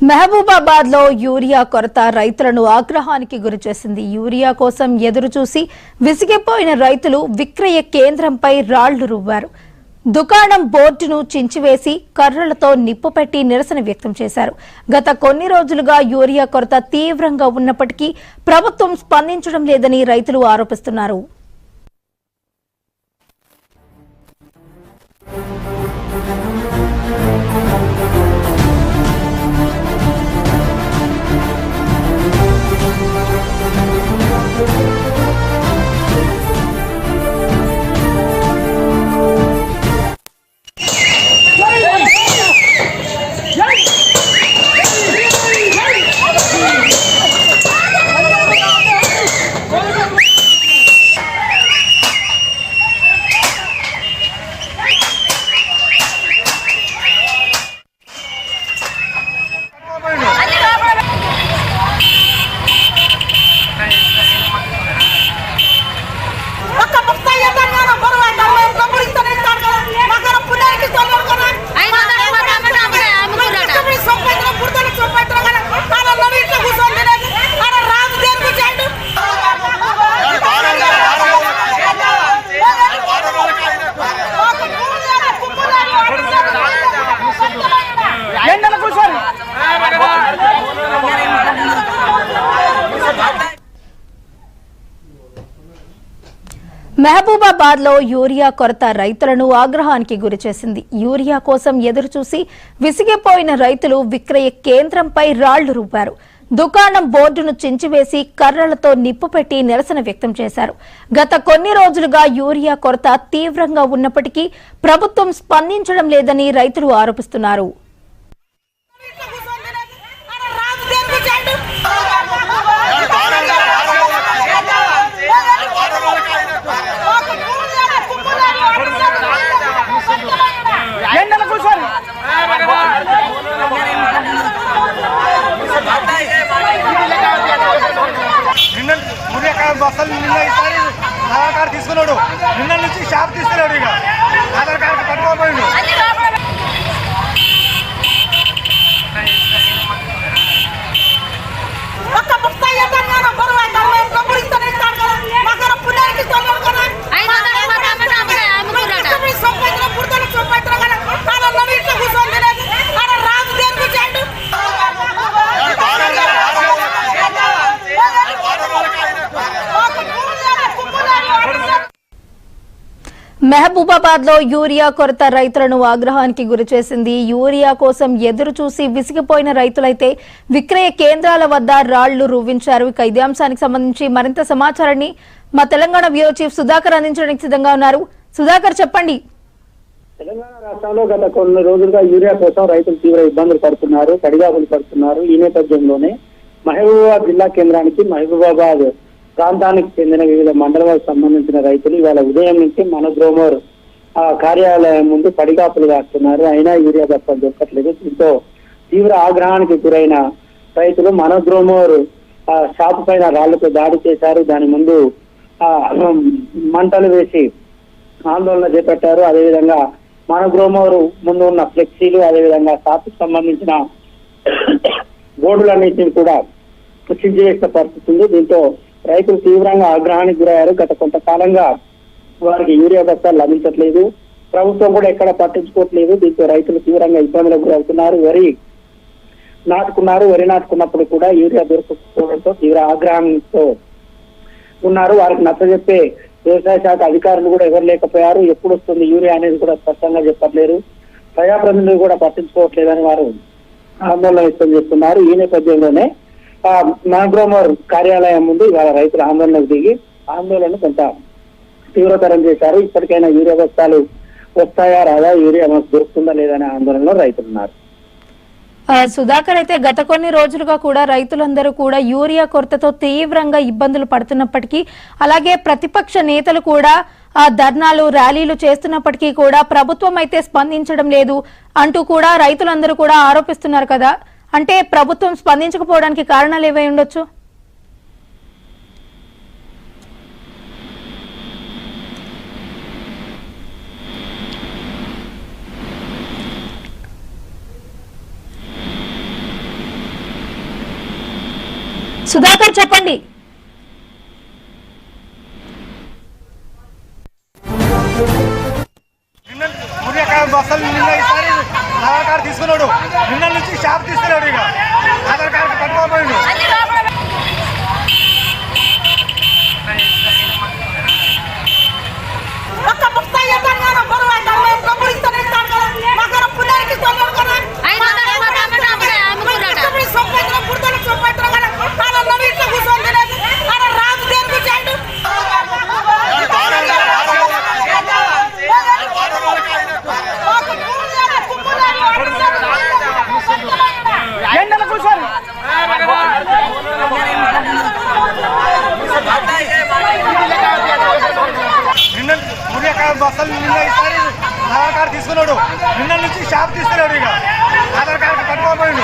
మహబూబాబాద్ లో యూరియా కొరత రైతులను ఆగ్రహానికి గురిచేసింది. యూరియా కోసం ఎదురు చూసి విసిగిపోయిన రైతులు విక్రయ కేంద్రంపై రాళ్లు రువ్వారు. దుకాణం బోర్డును చించివేసి కర్రలతో నిప్పుపెట్టి నిరసన వ్యక్తం చేశారు. గత కొన్ని రోజులుగా యూరియా కొరత తీవ్రంగా ఉన్నప్పటికీ ప్రభుత్వం స్పందించడం లేదని రైతులు ఆరోపిస్తున్నారు. మహబూబాబాద్ లో యూరియా కొరత రైతులను ఆగ్రహానికి గురిచేసింది. యూరియా కోసం ఎదురు చూసి విసిగిపోయిన రైతులు విక్రయ కేంద్రంపై రాళ్లు రువ్వారు. దుకాణం బోర్డును చించివేసి కర్రలతో నిప్పుపెట్టి నిరసన వ్యక్తం చేశారు. గత కొన్ని రోజులుగా యూరియా కొరత తీవ్రంగా ఉన్నప్పటికీ ప్రభుత్వం స్పందించడం లేదని రైతులు ఆరోపిస్తున్నారు. బస్సులు నిన్న ఈసారి ఆధార్ కార్డు తీసుకున్నాడు. నిన్న నుంచి షాప్ తీసుకున్నాడు. ఇక ఆధార్ కార్డు పట్టుకోపోయిండు. మహబూబాబాద్ లో యూరియా కొరత రైతులను ఆగ్రహానికి గురిచేసింది. యూరియా కోసం ఎదురు చూసి విసిగిపోయిన రైతులైతే విక్రయ కేంద్రాల వద్ద రాళ్లు రువ్వించారు. ఇక ఇదే అంశానికి సంబంధించి మరింత సమాచారాన్ని మా తెలంగాణ బ్యూరో చీఫ్ సుధాకర్ అందించడానికి సిద్ధంగా ఉన్నారు. సుధాకర్, చెప్పండి. తెలంగాణ రాష్ట్రంలో గత కొన్ని రోజులుగా యూరియా కోసం రైతులు తీవ్ర ఇబ్బందులు పడుతున్నారు, కడిగాపులు పడుతున్నారు. ఈ నేపథ్యంలోనే మహబూబాబాద్ జిల్లా కేంద్రానికి మహబూబాబాద్ ప్రాంతానికి చెందిన వివిధ మండలాలకు సంబంధించిన రైతులు ఇవాళ ఉదయం నుంచి మనోగ్రోమోర్ కార్యాలయం ముందు పడిగాపులు కాస్తున్నారు. అయినా యూరియా తప్ప దొరకట్లేదు. దీంతో తీవ్ర ఆగ్రహానికి గురైన రైతులు మనోగ్రోమోర్ షాపు పైన రాళ్లతో దాడి చేశారు. దాని ముందు మంటలు వేసి ఆందోళన చేపట్టారు. అదేవిధంగా మనోగ్రోమోర్ ముందు ఉన్న ఫ్లెక్సీలు, అదేవిధంగా షాపుకు సంబంధించిన బోర్డులన్నింటినీ కూడా చించివేసిన పరిస్థితి ఉంది. దీంతో రైతులు తీవ్రంగా ఆగ్రహానికి గురయ్యారు. గత కొంతకాలంగా వారికి యూరియా బస్తాలు లభించట్లేదు, ప్రభుత్వం కూడా ఎక్కడ పట్టించుకోవట్లేదు. దీంతో రైతులు తీవ్రంగా ఇబ్బందులకు గురవుతున్నారు. వరి నాటుకున్నప్పుడు కూడా యూరియా దొరకకపోవడంతో తీవ్ర ఆగ్రహంతో ఉన్నారు. వారికి నచ్చజెప్పే వ్యవసాయ శాఖ అధికారులు కూడా ఎవరు లేకపోయారు. ఎప్పుడు వస్తుంది యూరియా అనేది కూడా స్పష్టంగా చెప్పట్లేరు. ప్రజాప్రతినిధులు కూడా పట్టించుకోవట్లేదని వారు ఆందోళన వ్యక్తం చేస్తున్నారు. ఈ నేపథ్యంలోనే మనోగ్రోమోర్ కార్యాలయం ముందు ఇవాళ రైతులు ఆందోళనకు దిగి ఆందోళన కొంత తీవ్రతరం చేశారు. ఇప్పటికైనా యూరియా బస్తాలు వస్తాయా రాదా, యూరియా మాకు దొరుకుతుందా లేదనే ఆందోళనలో రైతులున్నారు. సుధాకర్, అయితే గత కొన్ని రోజులుగా కూడా రైతులందరూ కూడా యూరియా కొరతతో తీవ్రంగా ఇబ్బందులు పడుతున్నప్పటికీ, అలాగే ప్రతిపక్ష నేతలు కూడా ధర్నాలు ర్యాలీలు చేస్తున్నప్పటికీ కూడా ప్రభుత్వం అయితే స్పందించడం లేదు అంటూ కూడా రైతులందరూ కూడా ఆరోపిస్తున్నారు కదా. అంటే ప్రభుత్వం స్పందించకపోవడానికి కారణాలు ఏవై ఉండొచ్చు? సుధాకర్ చెప్పండి. అసలు నిన్న ఈసారి ఆధార్ కార్డు తీసుకున్నాడు, నిన్న నుంచి షాప్ తీసుకున్నాడు. ఇక ఆధార్ కార్డు కట్టుకోపోయిండు. అసలు నిన్న ఈసారి ఆధార్ కార్డు తీసుకున్నాడు, నిన్న నుంచి షాప్ తీసుకున్నాడు. ఇక ఆధార్ కార్డు కట్టుకోపోయిండు.